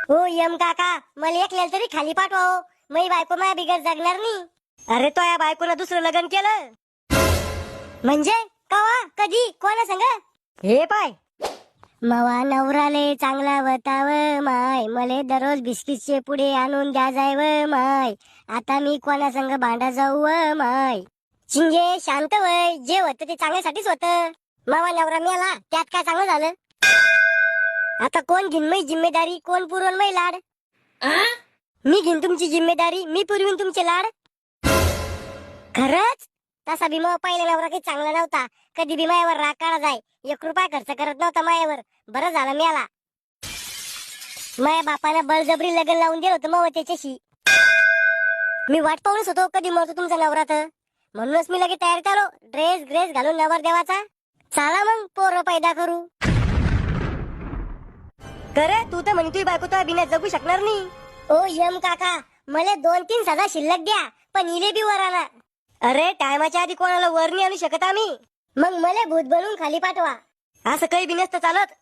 हो यम काका, मला एकल्याला तरी खाली पाठवा हो. मी बायको माझ्या बिगर जगणार नाही. अरे तो या बायकोनं दुसरं लग्न केलं म्हणजे कवा कधी कोणा संग? हे पाय मवा नवराले चांगला वताव माय, मले दररोज बिस्किटचे पुढे आणून द्या जाय व माय. आता मी कोणा संग भांडा जाऊ व माय. चिंगे शांत वय, जे होतं ते चांगल्यासाठीच होतं. मावा नवरा मेला त्यात काय चांगलं झालं? आता कोण घेईन मै जिम्मेदारी, कोण पुरवण मै लाड? मी घेईन तुमची जिम्मेदारी, मी पुरवीन तुमचे लाड. खरंच तसा बी मग पहिला नवरा काही चांगला नव्हता. कधी बी मायावर राग काढा जाय, 1 रुपया खर्च करत नव्हता मायावर. बरं झालं मेला. माया बापानं बळजबरी लग्न लावून दिलं होतं मग त्याच्याशी. मी वाट पाहूनच होतो कधी मरतो तुमचा नवरा तर. म्हणूनच मी लगेच तयार झालो, ड्रेस ग्रेस घालून नवर देवाचा. चला मग पोरं पैदा करू. करे तू तर म्हणे तुझी बायको तर बिना जगू शकणार नाही. ओ यम काका, मला 2-3 सदा शिल्लक द्या, पण इले बी वर आणा. अरे टायमाच्या आधी कोणाला वर नाही आणू शकत आम्ही. मग मला भूत बनवून खाली पाठवा. असं काही बी नसतं चालत.